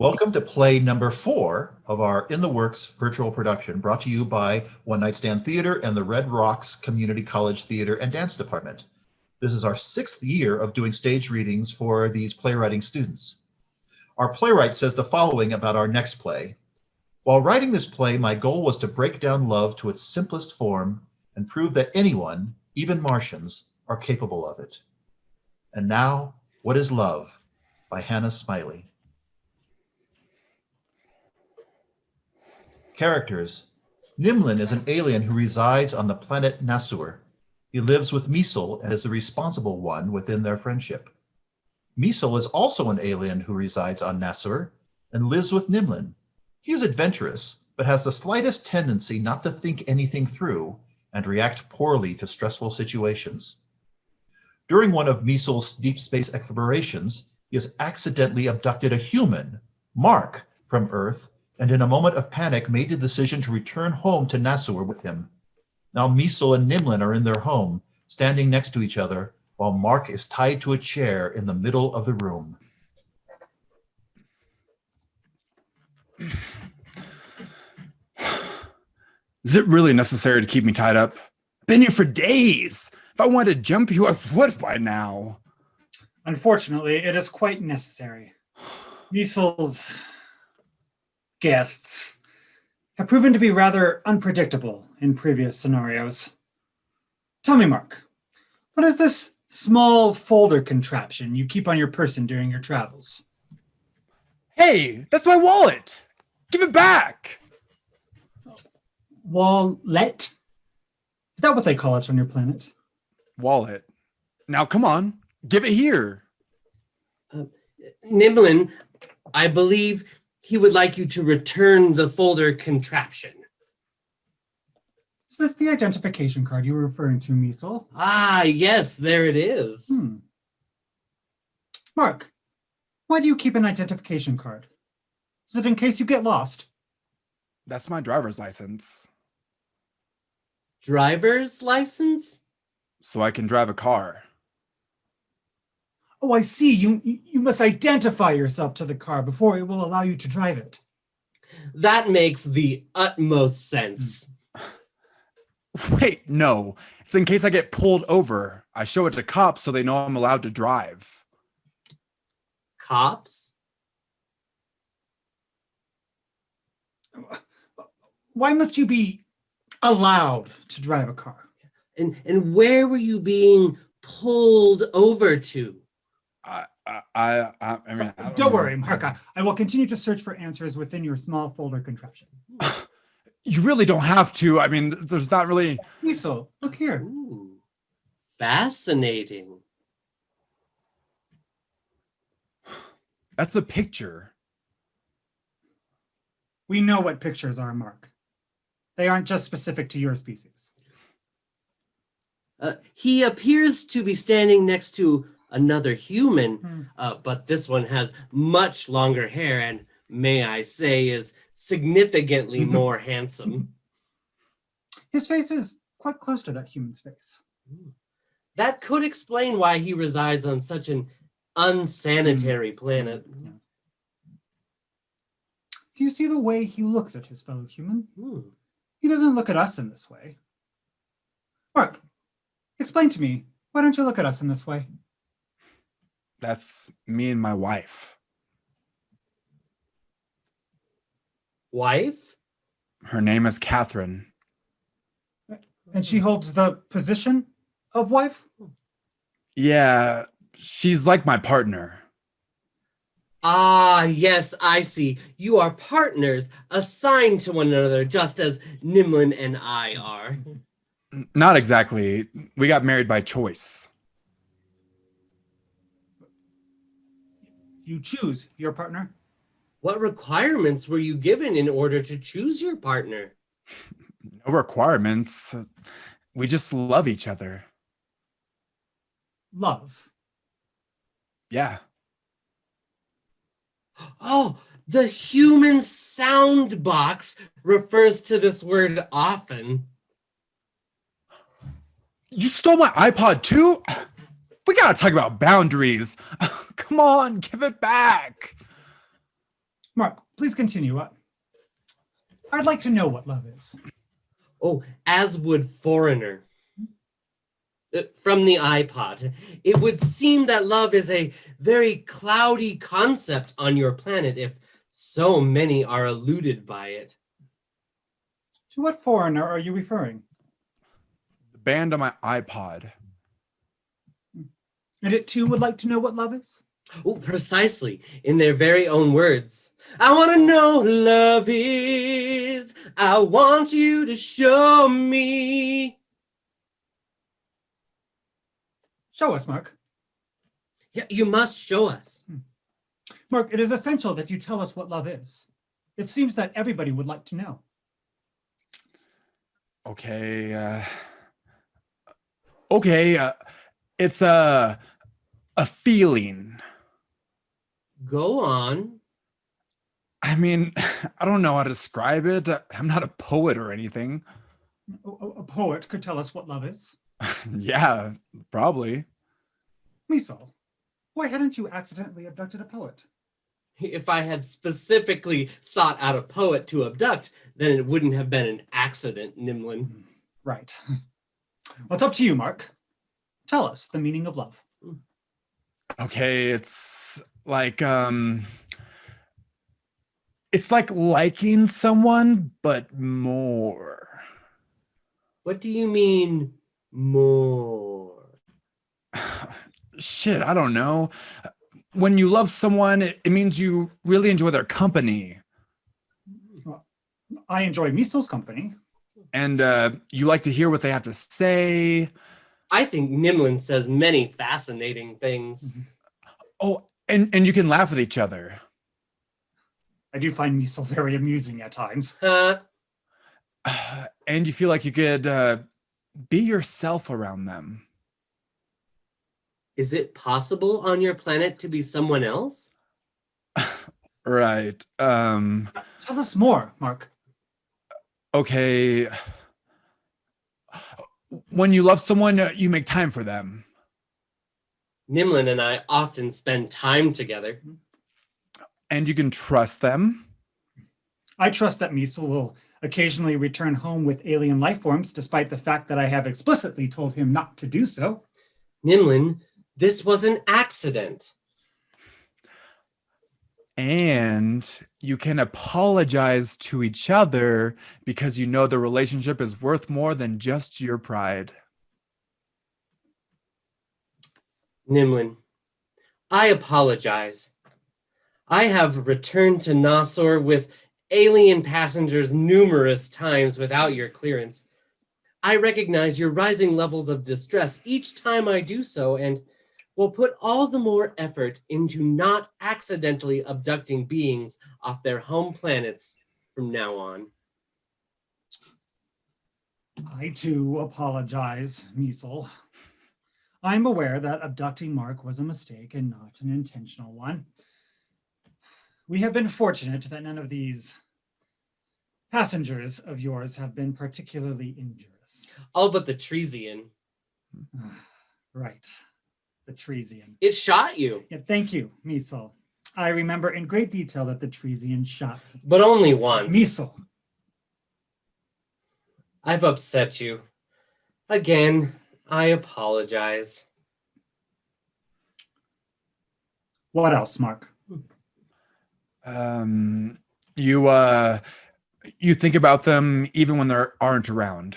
Welcome to play number 4 of our In the Works virtual production, brought to you by One Night Stand Theater and the Red Rocks Community College Theater and Dance Department. This is our 6th year of doing stage readings for these playwriting students. Our playwright says the following about our next play. While writing this play, my goal was to break down love to its simplest form and prove that anyone, even Martians, are capable of it. And now, What is Love? By Hanna Smiley. Characters. Nimlin is an alien who resides on the planet Nasur. He lives with Misel and is the responsible one within their friendship. Misel is also an alien who resides on Nasur and lives with Nimlin. He is adventurous, but has the slightest tendency not to think anything through and react poorly to stressful situations. During one of Misel's deep space explorations, he has accidentally abducted a human, Mark, from Earth, and in a moment of panic made the decision to return home to Nasur with him. Now Misel and Nimlin are in their home, standing next to each other, while Mark is tied to a chair in the middle of the room. Is it really necessary to keep me tied up? I've been here for days. If I wanted to jump you, I would have by now. Unfortunately, it is quite necessary. Misel's guests have proven to be rather unpredictable in previous scenarios. Tell me, Mark, what is this small folder contraption you keep on your person during your travels? Hey, that's my wallet. Give it back. Wallet? Is that what they call it on your planet? Wallet. Now, come on. Give it here. Nimlin, I believe he would like you to return the folder contraption. Is this the identification card you were referring to, Misel? Ah, yes, there it is. Mark, why do you keep an identification card? Is it in case you get lost? That's my driver's license. Driver's license? So I can drive a car. Oh, I see. You must identify yourself to the car before it will allow you to drive it. That makes the utmost sense. Wait, no. It's in case I get pulled over. I show it to cops so they know I'm allowed to drive. Cops? Why must you be allowed to drive a car? And where were you being pulled over to? I mean, Don't worry, Mark. I will continue to search for answers within your small folder contraption. You really don't have to. I mean, there's not really... Misel, look here. Ooh, fascinating. That's a picture. We know what pictures are, Mark. They aren't just specific to your species. He appears to be standing next to another human, but this one has much longer hair and, may I say, is significantly more handsome. His face is quite close to that human's face. That could explain why he resides on such an unsanitary planet. Do you see the way he looks at his fellow human? He doesn't look at us in this way. Mark, explain to me, why don't you look at us in this way? That's me and my wife. Wife? Her name is Catherine. And she holds the position of wife? Yeah, she's like my partner. Ah, yes, I see. You are partners assigned to one another, just as Nimlin and I are. Not exactly. We got married by choice. You choose your partner? What requirements were you given in order to choose your partner? No requirements. We just love each other. Love. Yeah. Oh, the human sound box refers to this word often. You stole my iPod too? We gotta talk about boundaries. Come on, give it back. Mark, please continue. I'd like to know what love is. Oh, as would foreigner. From the iPod, it would seem that love is a very cloudy concept on your planet if so many are eluded by it. To what foreigner are you referring? The band on my iPod. And it too would like to know what love is? Oh, precisely, in their very own words. I want to know what love is. I want you to show me. Show us, Mark. Yeah, you must show us. Mark, it is essential that you tell us what love is. It seems that everybody would like to know. Okay. It's a feeling. Go on. I mean, I don't know how to describe it. I'm not a poet or anything. A poet could tell us what love is. Yeah, probably. Misal, why hadn't you accidentally abducted a poet? If I had specifically sought out a poet to abduct, then it wouldn't have been an accident, Nimlin. Right. Well, it's up to you, Mark. Tell us the meaning of love. Okay, it's like liking someone, but more. What do you mean, more? Shit, I don't know. When you love someone, it means you really enjoy their company. Well, I enjoy Misal's company. And you like to hear what they have to say. I think Nimlin says many fascinating things. Oh, and you can laugh with each other. I do find Misal very amusing at times. And you feel like you could be yourself around them. Is it possible on your planet to be someone else? Right. Tell us more, Mark. Okay. When you love someone, you make time for them. Nimlin and I often spend time together. And you can trust them. I trust that Misal will occasionally return home with alien life forms, despite the fact that I have explicitly told him not to do so. Nimlin, this was an accident. And you can apologize to each other because you know the relationship is worth more than just your pride. Nimlin, I apologize. I have returned to Nasor with alien passengers numerous times without your clearance. I recognize your rising levels of distress each time I do so, and will put all the more effort into not accidentally abducting beings off their home planets from now on. I too apologize, Misal. I'm aware that abducting Mark was a mistake and not an intentional one. We have been fortunate that none of these passengers of yours have been particularly injurious. All but the Tresian. Right, the Tresian. It shot you. Yeah, thank you, Misal. I remember in great detail that the Tresian shot me. But only once. Misal. I've upset you. Again, I apologize. What else, Mark? You think about them even when they aren't around.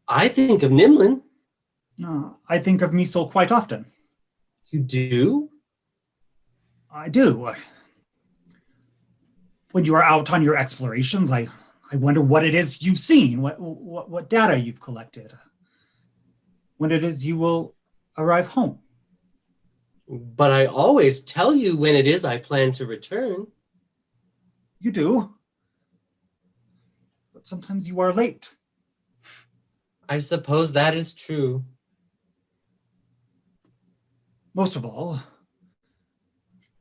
I think of Nimlin. I think of Misal quite often. You do? I do. When you are out on your explorations, I wonder what it is you've seen, what data you've collected, when it is you will arrive home. But I always tell you when it is I plan to return. You do. But sometimes you are late. I suppose that is true. Most of all,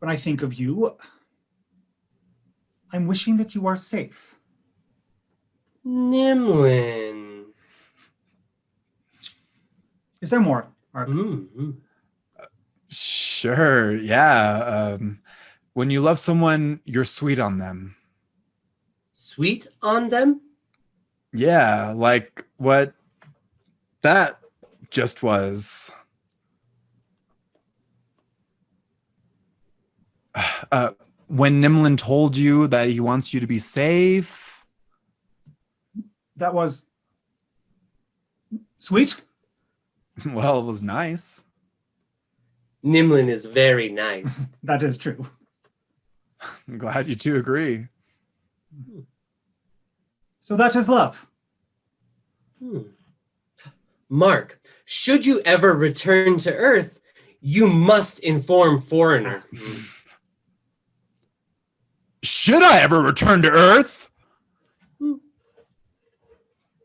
when I think of you, I'm wishing that you are safe. Nimlin. Is there more, Mark? Mm-hmm. Sure, yeah. When you love someone, you're sweet on them. Sweet on them? Yeah, like what that just was. When Nimlin told you that he wants you to be safe. That was sweet. Well, it was nice. Nimlin is very nice. That is true. I'm glad you two agree. So that is love. Mark, should you ever return to Earth, you must inform Foreigner. Should I ever return to Earth?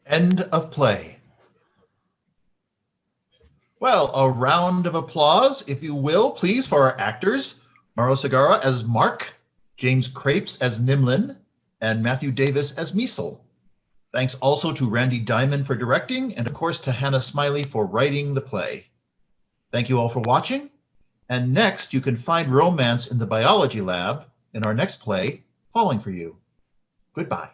End of play. Well, a round of applause, if you will, please, for our actors. Mauro Segura as Mark, James Crapes as Nimlin, and Matthew Davis as Measle. Thanks also to Randy Diamon for directing, and of course to Hanna Smiley for writing the play. Thank you all for watching. And next, you can find romance in the biology lab in our next play, Falling for You. Goodbye.